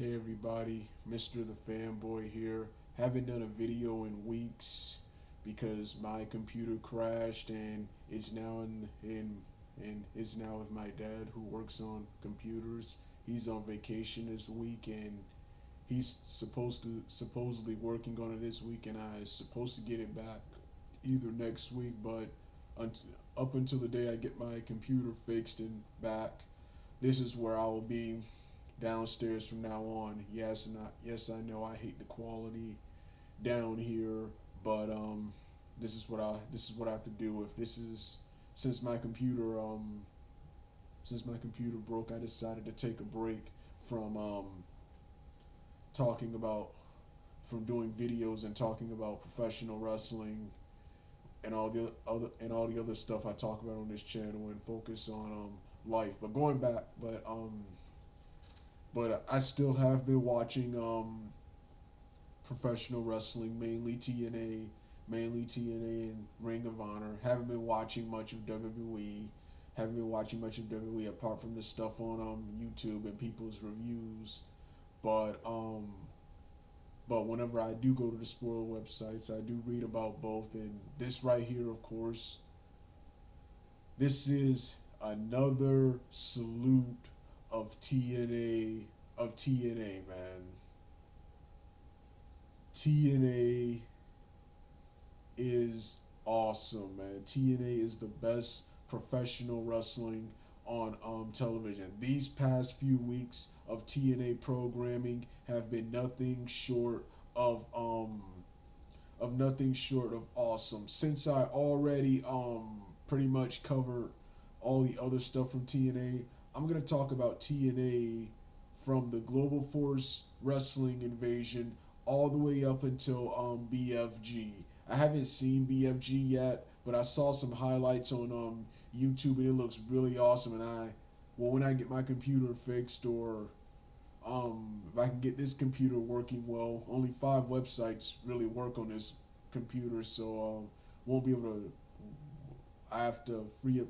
Hey everybody, Mr. The Fanboy here. Haven't done a video in weeks because my computer crashed and it's now it's now with my dad who works on computers. He's on vacation this week and he's supposedly working on it this week and I was supposed to get it back either next week, but up until the day I get my computer fixed and back, this is where I will be downstairs from now on. Yes, I know I hate the quality down here, but this is what I have to do with. This is since my computer since my computer broke, I decided to take a break from talking about from doing videos and talking about professional wrestling and all the other stuff I talk about on this channel and focus on life. But going back, but I still have been watching professional wrestling, mainly TNA and Ring of Honor. Haven't been watching much of WWE. Haven't been watching much of WWE apart from the stuff on YouTube and people's reviews. But um, but whenever I do go to the spoiler websites, I do read about both. And this right here, of course, this is another salute of TNA, man. TNA is awesome, man. TNA is the best professional wrestling on television. These past few weeks of TNA programming have been nothing short of awesome. Since I already pretty much covered all the other stuff from TNA, I'm gonna talk about TNA from the Global Force Wrestling Invasion all the way up until BFG. I haven't seen BFG yet, but I saw some highlights on YouTube and it looks really awesome. And when I get my computer fixed or if I can get this computer working well, only 5 websites really work on this computer, so won't be able to. I have to free up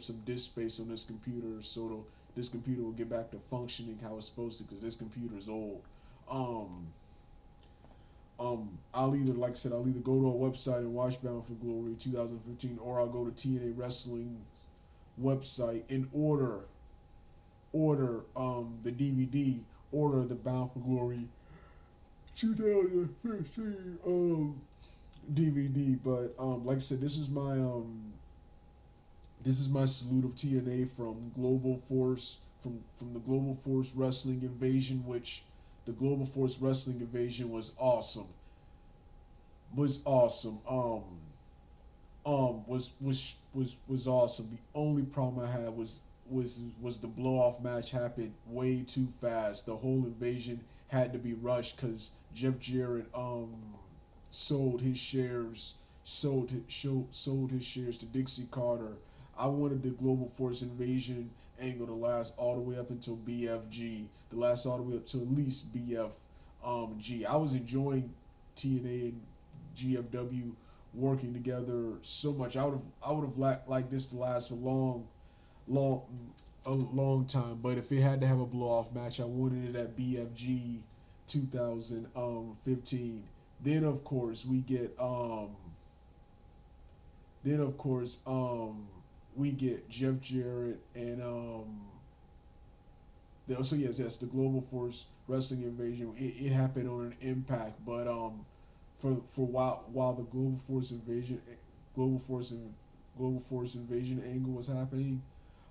some disk space on this computer so this computer will get back to functioning how it's supposed to because this computer is old. Um, I'll either, like I said, I'll either go to a website and watch Bound for Glory 2015, or I'll go to TNA Wrestling website and order the DVD, order the Bound for Glory 2015 DVD. But like I said, this is my salute of TNA from Global Force from the Global Force Wrestling Invasion, which the Global Force Wrestling Invasion was awesome. Was awesome. Was awesome. The only problem I had was the blow off match happened way too fast. The whole invasion had to be rushed because Jeff Jarrett sold his shares sold his shares to Dixie Carter. I wanted the Global Force Invasion angle to last all the way up until BFG, to last all the way up to at least BFG. I was enjoying TNA and GFW working together so much. I would have liked this to last for long a long time. But if it had to have a blow off match, I wanted it at BFG 2015. Then of course we get then of course we get Jeff Jarrett and so yes, the Global Force Wrestling Invasion. It happened on an Impact, but for while the Global Force and Global Force Invasion angle was happening,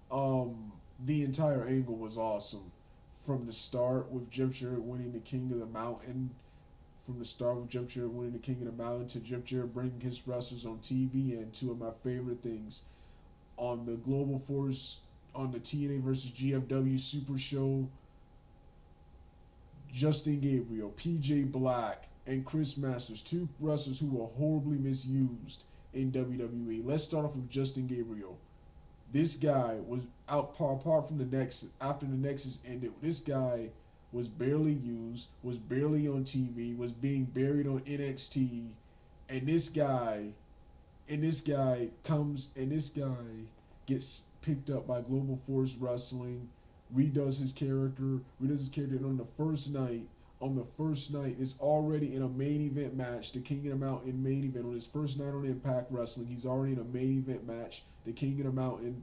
the entire angle was awesome. From the start with Jeff Jarrett winning the King of the Mountain, from the start with Jeff Jarrett winning the King of the Mountain to Jeff Jarrett bringing his wrestlers on TV, and two of my favorite things on the Global Force on the TNA versus GFW Super Show, Justin Gabriel, PJ Black, and Chris Masters, two wrestlers who were horribly misused in WWE. Let's start off with Justin Gabriel. This guy was apart from the Nexus. After the Nexus ended, this guy was barely used, was barely on TV, was being buried on NXT, and this guy gets picked up by Global Force Wrestling redoes his character, and on the first night, is already in a main event match, the King of the Mountain main event. On his first night on Impact Wrestling, he's already in a main event match, the King of the Mountain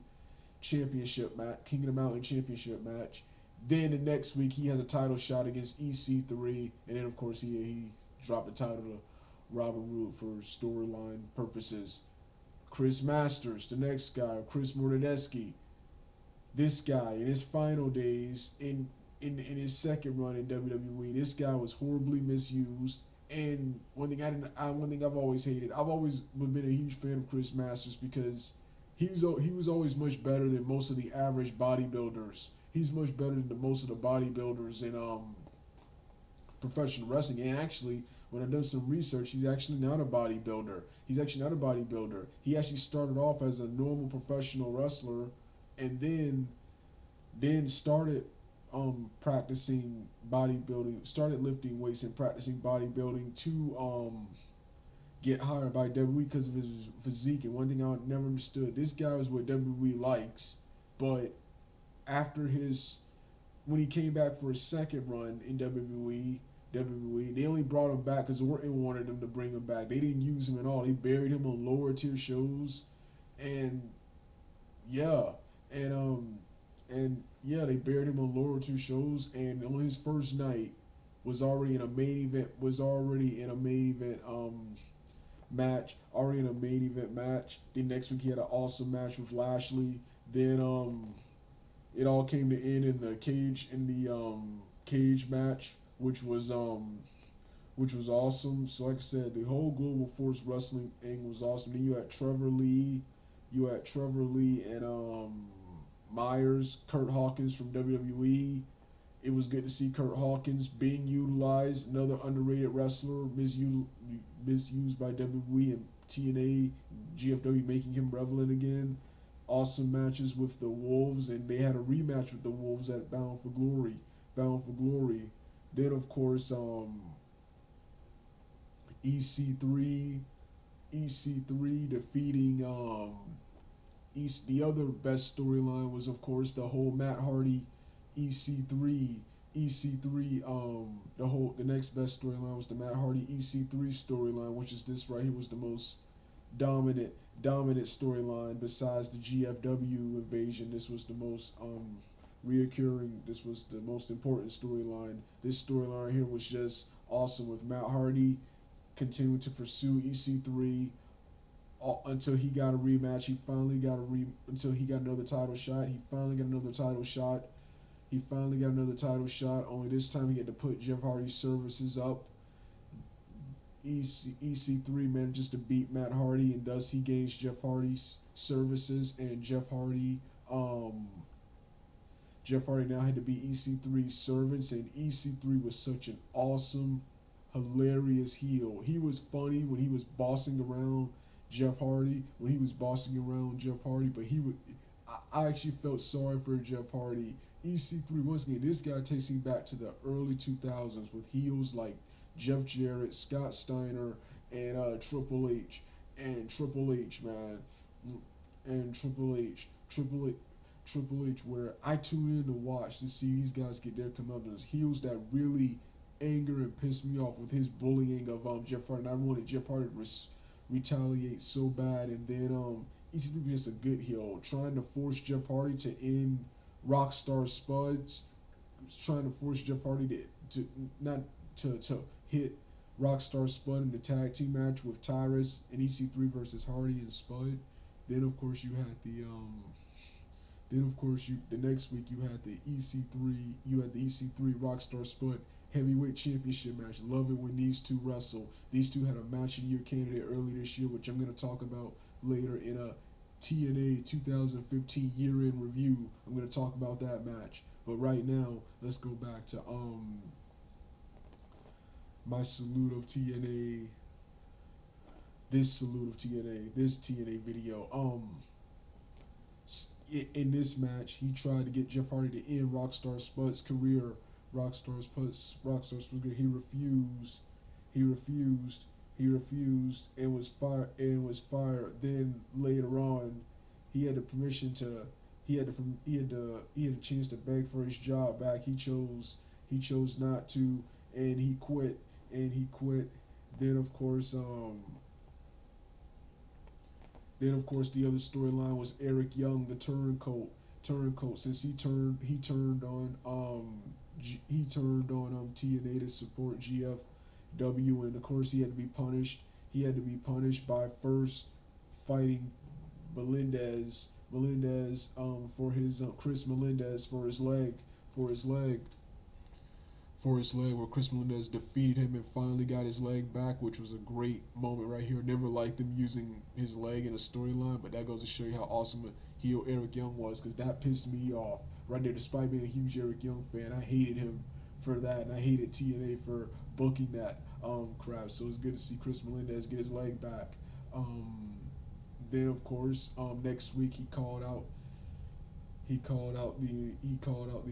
championship match, King of the Mountain championship match. Then the next week he has a title shot against EC3, and then of course he dropped the title to Robert Roode for storyline purposes. Chris Masters, the next guy, Chris Mordineski. This guy in his final days in his second run in WWE, this guy was horribly misused. And one thing I've always hated, I've always been a huge fan of Chris Masters because he was always much better than most of the average bodybuilders. He's much better than most of the bodybuilders in professional wrestling. And actually, when I've done some research, he's actually not a bodybuilder. He actually started off as a normal professional wrestler, and then started practicing bodybuilding, started lifting weights and practicing bodybuilding to get hired by WWE because of his physique. And one thing I never understood, this guy is what WWE likes, but after when he came back for his second run in WWE, they only brought him back because Orton wanted them to bring him back. They didn't use him at all. They buried him on lower tier shows, and yeah, they buried him on lower tier shows. And on his first night, was already in a main event. Match. Already in a main event match. Then next week he had an awesome match with Lashley. Then it all came to end in the cage match, which was awesome. So like I said, the whole Global Force Wrestling thing was awesome. Then you had Trevor Lee and Myers, Kurt Hawkins from WWE. It was good to see Kurt Hawkins being utilized, another underrated wrestler, misused by WWE and TNA, GFW, making him relevant again. Awesome matches with the Wolves, and they had a rematch with the Wolves at Bound for Glory. Then of course EC3 defeating the other best storyline was of course the whole Matt Hardy EC3 the next best storyline was the Matt Hardy EC3 storyline, which is this right here, was the most dominant storyline besides the GFW invasion. This was the most this was the most important storyline. This storyline here was just awesome, with Matt Hardy continuing to pursue EC3 until he got a rematch. Until he got another title shot. He finally got another title shot. Only this time he had to put Jeff Hardy's services up. EC3 manages to beat Matt Hardy, and thus he gains Jeff Hardy's services, and Jeff Hardy now had to be EC3's servants, and EC3 was such an awesome, hilarious heel. He was funny when he was bossing around Jeff Hardy, but I actually felt sorry for Jeff Hardy. EC3, once again, this guy takes me back to the early 2000s with heels like Jeff Jarrett, Scott Steiner, and Triple H, man, and Triple H, where I tune in to watch to see these guys get their comeuppance. Heels that really anger and piss me off with his bullying of Jeff Hardy. And I wanted Jeff Hardy to retaliate so bad, and then EC3 was just a good heel, trying to force Jeff Hardy to end Rockstar Spuds, trying to force Jeff Hardy to hit Rockstar Spud in the tag team match with Tyrus and EC3 versus Hardy and Spud. Then of course you had the next week you had the EC3 Rockstar Spud heavyweight championship match. Love it when these two wrestle. These two had a match of the year candidate earlier this year, which I'm going to talk about later in a TNA 2015 year-end review. I'm going to talk about that match. But right now, let's go back to my salute of TNA. This TNA video. In this match, he tried to get Jeff Hardy to end Rockstar Spud's career. Rockstar Spud's career. He refused and was fired. Then later on, he had the permission to he had a chance to beg for his job back. He chose not to, and he quit. And he quit. Then of course um then of course the other storyline was Eric Young, the turncoat. Since he turned on TNA to support GFW, and of course he had to be punished. He had to be punished by first fighting Melendez for his Chris Melendez for his leg where Chris Melendez defeated him and finally got his leg back, which was a great moment right here. Never liked him using his leg in a storyline, but that goes to show you how awesome a heel Eric Young was, because that pissed me off right there. Despite being a huge Eric Young fan, I hated him for that, and I hated TNA for booking that crap. So it's good to see Chris Melendez get his leg back. Um, then of course next week he called out the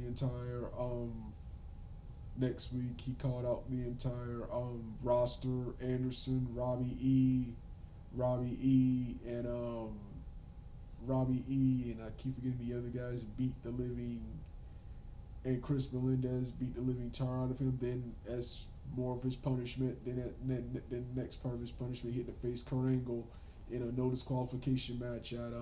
entire next week he called out the entire roster. Anderson, Robbie E, and I keep forgetting the other guys beat the living, and Chris Melendez beat the living tar out of him. Then, as more of his punishment, then the next part of his punishment, he had to face Kurt Angle in a no disqualification match at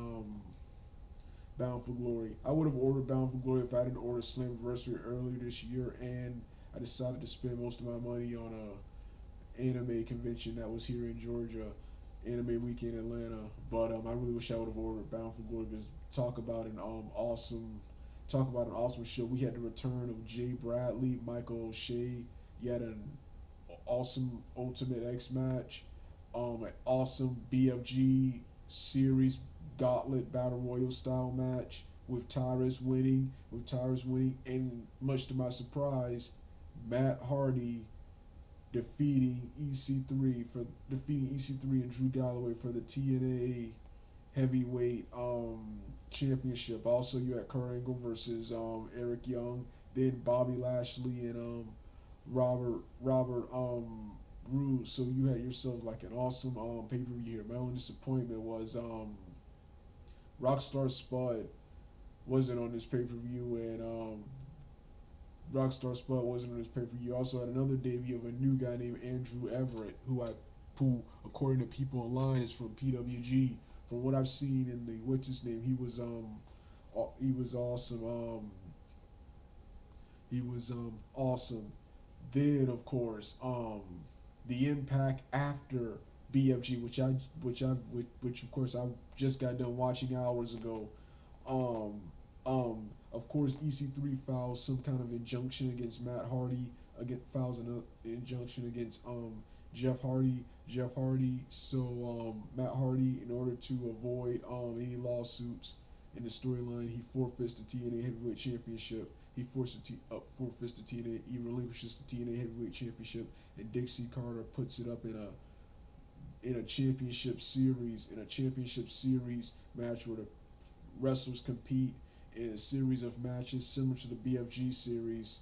Bound for Glory. I would have ordered Bound for Glory if I didn't order Slammiversary earlier this year, and I decided to spend most of my money on a anime convention that was here in Georgia, Anime Week in Atlanta. But I really wish I would have ordered Bound for Glory, because talk about an awesome show. We had the return of Jay Bradley, Michael O'Shea. You had an awesome Ultimate X match, an awesome BFG series gauntlet battle royal style match with Tyrus winning, and much to my surprise, Matt Hardy defeating EC3 and Drew Galloway for the TNA heavyweight championship. Also, you had Kurt Angle versus Eric Young, then Bobby Lashley and Robert Roode. So you had yourself like an awesome pay-per-view here. My only disappointment was Rockstar Spud wasn't on this pay-per-view, and Rockstar Spud wasn't on this pay-per-view. Also had another debut of a new guy named Andrew Everett, who according to people online is from PWG. From what I've seen in the what's his name, he was awesome. Awesome. Then of course the Impact after BFG, which of course I just got done watching hours ago. Um, of course, EC3 files some kind of injunction against Matt Hardy. Files an injunction against Jeff Hardy. So Matt Hardy, in order to avoid any lawsuits in the storyline, he forfeits the TNA Heavyweight Championship. Forfeits the TNA. He relinquishes the TNA Heavyweight Championship, and Dixie Carter puts it up in a championship series match where the wrestlers compete in a series of matches similar to the BFG series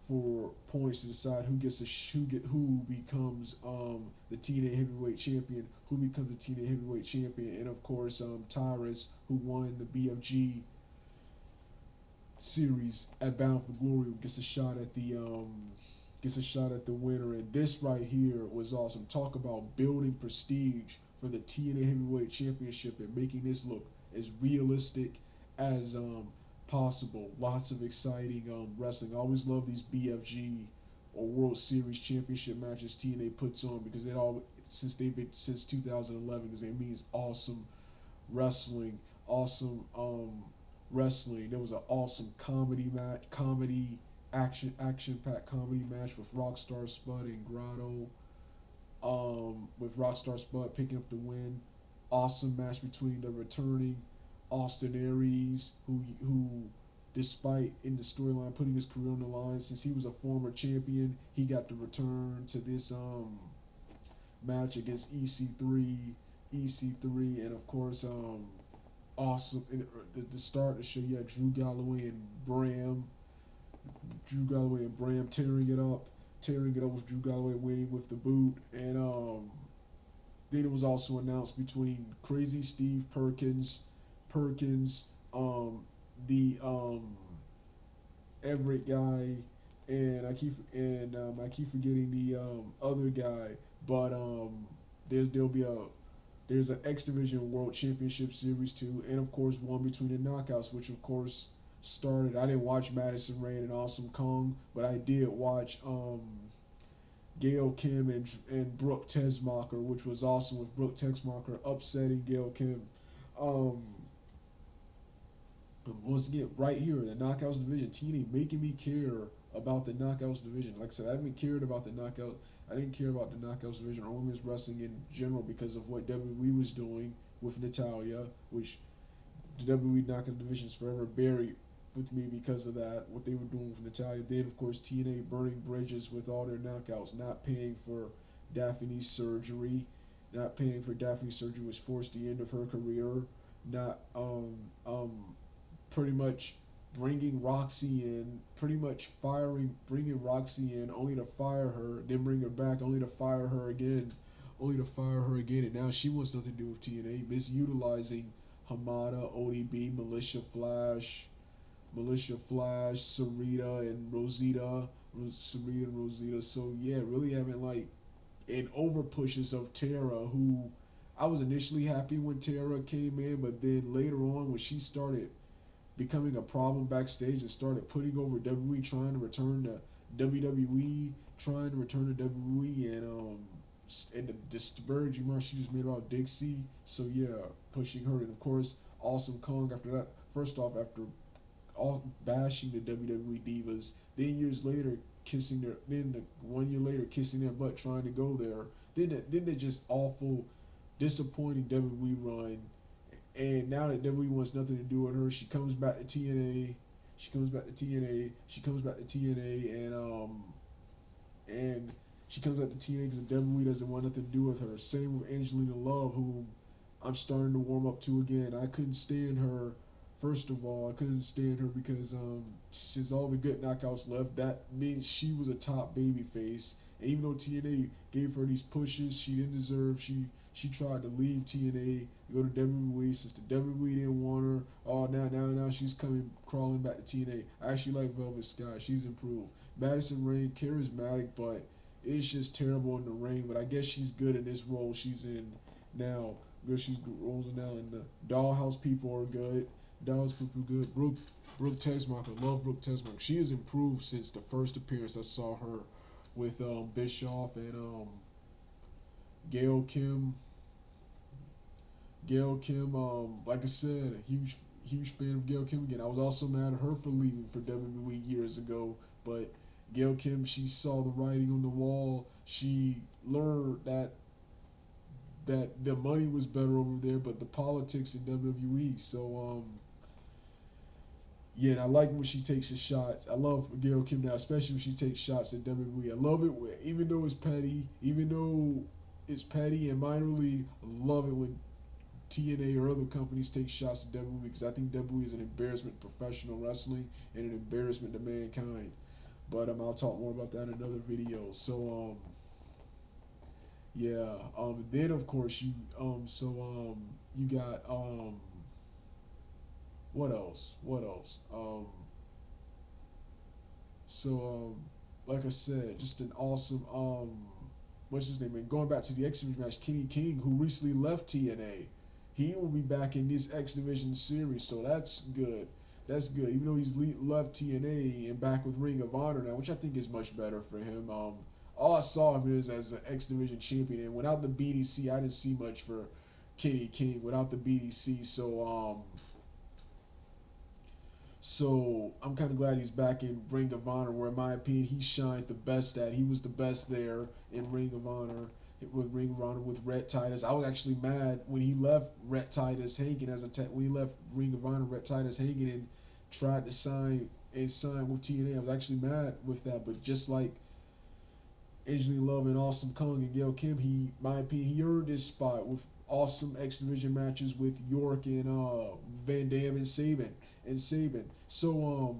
for points to decide who becomes the TNA Heavyweight Champion, and of course Tyrus, who won the BFG series at Bound for Glory, gets a shot at the winner. And this right here was awesome. Talk about building prestige for the TNA Heavyweight Championship and making this look as realistic as possible. Lots of exciting wrestling. I always love these BFG or World Series Championship matches TNA puts on, because since 2011, because it means awesome wrestling. There was an awesome action-packed comedy match with Rockstar Spud and Grotto. With Rockstar Spud picking up the win. Awesome match between the returning Austin Aries, who despite in the storyline putting his career on the line, since he was a former champion, he got to return to this match against EC3, and of course awesome. The start of the show, you had Drew Galloway and Bram tearing it up with Drew Galloway winning with the boot. And then it was also announced between Crazy Steve Perkins, um, the Everett guy, and I keep forgetting the other guy, but there'll be a there's an X Division World Championship Series too, and of course one between the Knockouts, which of course started. I didn't watch Madison Rayne and Awesome Kong, but I did watch Gail Kim and Brooke Tesmacher, which was awesome with Brooke Tesmacher upsetting Gail Kim. Um, Once again, right here, the Knockouts division, TNA making me care about the Knockouts division. Like I said, I haven't cared about the Knockout. I didn't care about the Knockouts division or women's wrestling in general because of what WWE was doing with Natalia, which the WWE Knockout division is forever buried with me because of that, what they were doing with Natalia. Then, of course, TNA burning bridges with all their knockouts, not paying for Daphne's surgery, not paying for Daphne's surgery, was forced the end of her career, not pretty much bringing Roxy in, pretty much bringing Roxy in, only to fire her, then bring her back, only to fire her again, and now she wants nothing to do with TNA, misutilizing Hamada, ODB, Militia Flash, Sarita and Rosita. So yeah, really having like an over pushes of Tara, who I was initially happy when Tara came in, but then later on when she started becoming a problem backstage and started putting over WWE, trying to return to WWE, and the disparaging remarks she just made about Dixie. So yeah, pushing her, and of course Awesome Kong after that. First off, after all bashing the WWE divas, then years later kissing their, then 1 year later kissing their butt trying to go there. Then they just awful, disappointing WWE run, and now that WWE wants nothing to do with her, she comes back to TNA. She comes back to TNA, and she comes back to TNA because WWE doesn't want nothing to do with her. Same with Angelina Love, whom I'm starting to warm up to again. I couldn't stand her. First of all, I couldn't stand her because since all the good knockouts left, that means she was a top baby face. And even though TNA gave her these pushes she didn't deserve, she tried to leave TNA, go to WWE since the WWE didn't want her. Oh, now she's coming crawling back to TNA. I actually like Velvet Sky. She's improved. Madison Rayne, charismatic, but it's just terrible in the ring. But I guess she's good in this role she's in now. Good, she's rolling now, and the Dollhouse people are good. Dollhouse people are good. Brooke Tesmacher, love Brooke Tesmacher. She has improved since the first appearance I saw her with Bischoff and Gail Kim. Like I said, a huge fan of Gail Kim again. I was also mad at her for leaving for WWE years ago, but Gail Kim, she saw the writing on the wall. She learned that the money was better over there, but the politics in WWE. So yeah, and I like when she takes the shots. I love Gail Kim now, especially when she takes shots at WWE. I love it even though it's petty and minor league. I love it when TNA or other companies take shots at WWE because I think WWE is an embarrassment to professional wrestling and an embarrassment to mankind. But I'll talk more about that in another video. So yeah, then of course you got what else? So like I said, just an awesome what's his name? And going back to the X Division match, Kenny King, who recently left TNA, he will be back in this X Division series, so that's good. That's good. Even though he's left TNA and back with Ring of Honor now, which I think is much better for him. All I saw him is as an X Division champion, and without the BDC, I didn't see much for Kenny King without the BDC. So I'm kind of glad he's back in Ring of Honor, where in my opinion he shined the best at. He was the best there in Ring of Honor with Rhett Titus. I was actually mad when he left Rhett Titus hanging when he left Ring of Honor, Rhett Titus hanging and tried to sign with TNA. I was actually mad with that, but just like Angelina Love and Awesome Kong and Gail Kim, my opinion, he earned his spot with awesome X Division matches with York and Van Dam and Sabin. So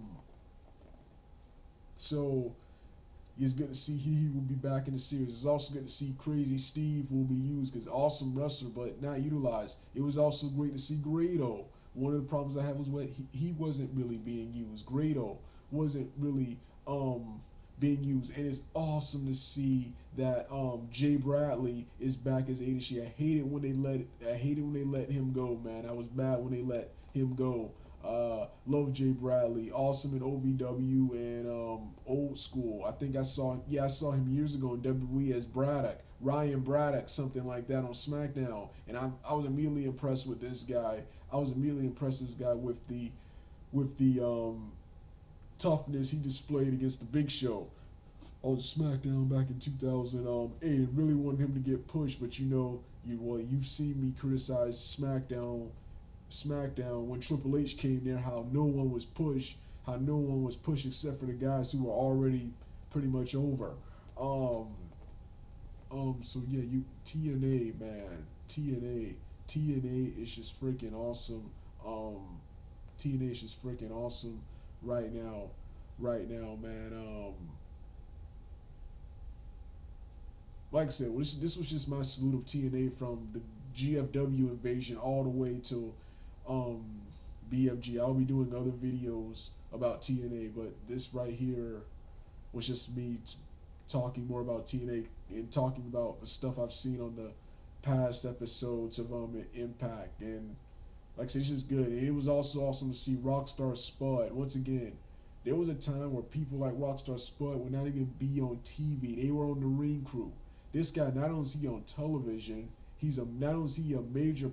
it's good to see he will be back in the series. It's also good to see Crazy Steve will be used because awesome wrestler but not utilized. It was also great to see Grado one of the problems I had was what he wasn't really being used. Grado wasn't really being used, and it's awesome to see that Jay Bradley is back as ADC. I hated when they let him go, man. I was mad when they let him go. Love Jay Bradley, awesome in OVW and old school. I think I saw him years ago in WWE as Braddock, Ryan Braddock, something like that on SmackDown, and I was immediately impressed with this guy. I was immediately impressed with this guy with the toughness he displayed against the Big Show on SmackDown back in 2008, and really wanted him to get pushed. But you've seen me criticize SmackDown when Triple H came there, how no one was pushed except for the guys who were already pretty much over. Um, so yeah, TNA, man, TNA is just freaking awesome. TNA is just freaking awesome right now, man. Like I said, this was just my salute of TNA from the GFW invasion all the way to um, BFG. I'll be doing other videos about TNA, but this right here was just me talking more about TNA and talking about the stuff I've seen on the past episodes of Impact. And like I said, it's just good. And it was also awesome to see Rockstar Spud once again. There was a time where people like Rockstar Spud would not even be on TV. They were on the ring crew. This guy, not only is he on television, not only is he a major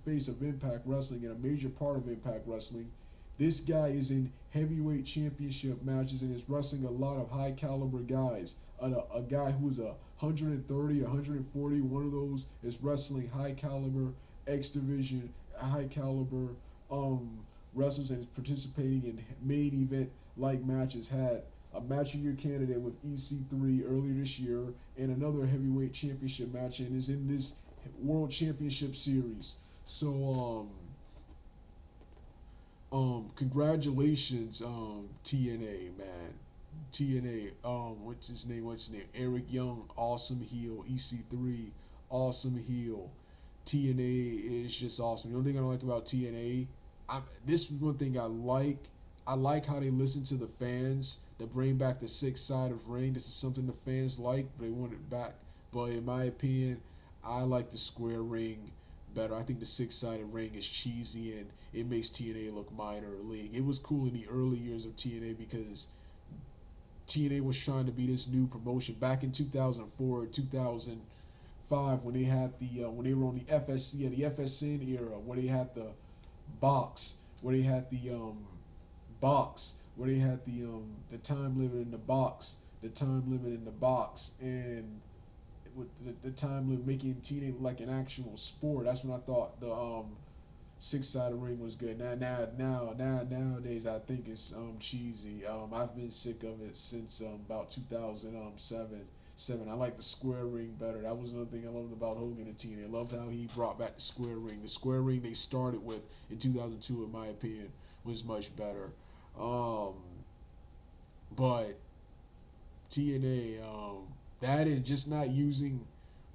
face of Impact Wrestling and a major part of Impact Wrestling. This guy is in heavyweight championship matches and is wrestling a lot of high caliber guys. A guy who's 130, 140, one of those is wrestling high caliber X division, high caliber wrestlers, and is participating in main event like matches. Had a match of your candidate with EC3 earlier this year, and another heavyweight championship match, and is in this world championship series. So congratulations, TNA, man. TNA, what's his name? Eric Young, awesome heel. EC3, awesome heel. TNA is just awesome. The only thing I don't like about TNA, this is one thing I like. I like how they listen to the fans. They bring back the six-sided ring. This is something the fans like, but they want it back. But in my opinion, I like the square ring better. I think the six-sided ring is cheesy and it makes TNA look minor league. It was cool in the early years of TNA because TNA was trying to be this new promotion back in 2004, 2005 when they had when they were on the FSC, the FSN era, where they had the box, where they had the box, where they had the time limit in the box, and with the time limit making TNA like an actual sport. That's when I thought the six-sided ring was good. Nowadays I think it's cheesy. I've been sick of it since about 2007. I like the square ring better. That was another thing I loved about Hogan and TNA. I loved how he brought back the square ring. The square ring they started with in 2002, in my opinion, was much better. But TNA, that and just not using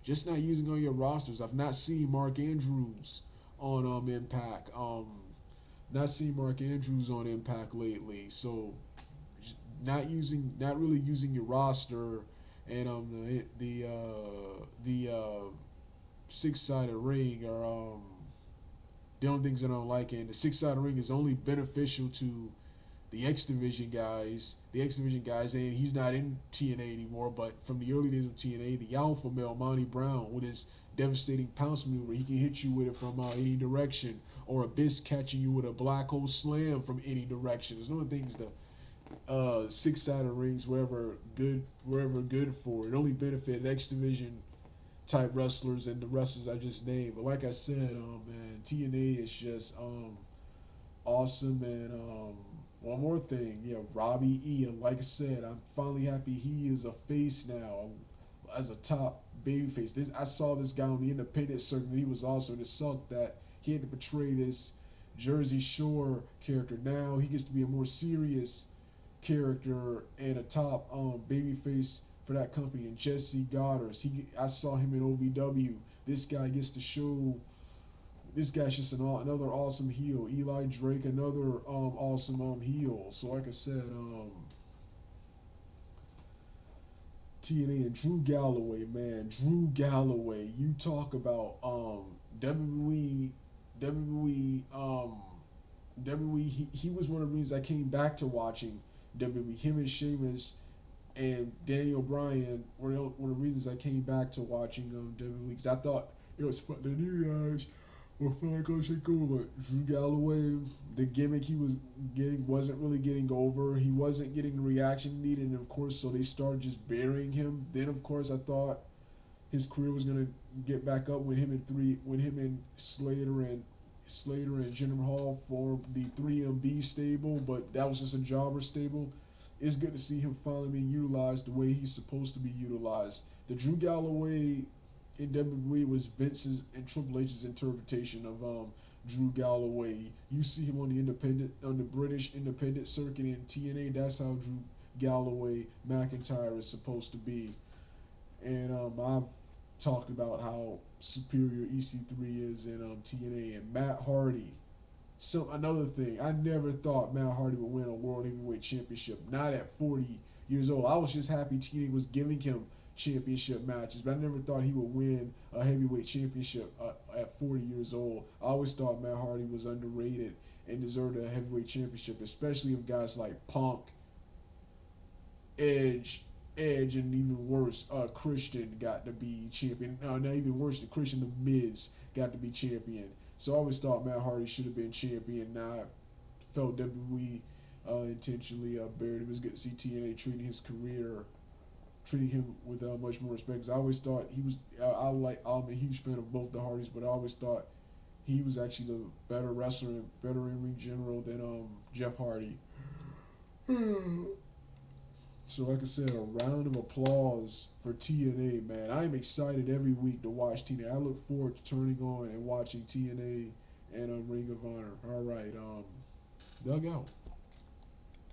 on your rosters. I've not seen Mark Andrews on Impact. Not seen Mark Andrews on Impact lately. So not really using your roster, and the six-sided ring are the only things that I don't like. And the six-sided ring is only beneficial to the X Division guys, and he's not in TNA anymore. But from the early days of TNA, the alpha male Monty Brown with his devastating pounce maneuver, he can hit you with it from any direction, or Abyss catching you with a black hole slam from any direction. There's no things the six-sided rings wherever good for. It only benefited X Division type wrestlers and the wrestlers I just named. But like I said, man, TNA is just awesome. And one more thing, yeah, Robbie E. Like I said, I'm finally happy he is a face now, as a top babyface. I saw this guy on the independent circuit. He was also, and it sucked that he had to portray this Jersey Shore character. Now he gets to be a more serious character and a top babyface for that company. And Jesse Goddard, I saw him in OVW. This guy gets to show this guy's just another awesome heel. Eli Drake, another awesome heel. So like I said, TNA and Drew Galloway, man, Drew Galloway. You talk about WWE, WWE, WWE. He was one of the reasons I came back to watching WWE. Him and Sheamus and Daniel Bryan were one of the reasons I came back to watching WWE, because I thought it was fun. The new guys were fun, but Drew Galloway, the gimmick he was getting wasn't really getting over. He wasn't getting the reaction he needed, and of course, so they started just burying him. Then, of course, I thought his career was gonna get back up when him and Slater and Jinder Mahal formed the 3MB stable, but that was just a jobber stable. It's good to see him finally being utilized the way he's supposed to be utilized. The Drew Galloway in WWE was Vince's and Triple H's interpretation of Drew Galloway. You see him on the British independent circuit in TNA. That's how Drew Galloway McIntyre is supposed to be. And I've talked about how superior EC3 is in TNA, and Matt Hardy. So another thing, I never thought Matt Hardy would win a World Heavyweight Championship. Not at 40 years old. I was just happy TNA was giving him championship matches, but I never thought he would win a heavyweight championship at 40 years old. I always thought Matt Hardy was underrated and deserved a heavyweight championship, especially if guys like Punk, Edge, and even worse, Christian got to be champion. Not even worse than Christian, The Miz got to be champion. So I always thought Matt Hardy should have been champion. Now I felt WWE intentionally buried him. It was good to see TNA treating him with much more respect. 'Cause I always thought he was. I'm a huge fan of both the Hardys, but I always thought he was actually the better wrestler and better in-ring general than Jeff Hardy. So like I said, a round of applause for TNA, man. I am excited every week to watch TNA. I look forward to turning on and watching TNA and Ring of Honor. All right, Doug out.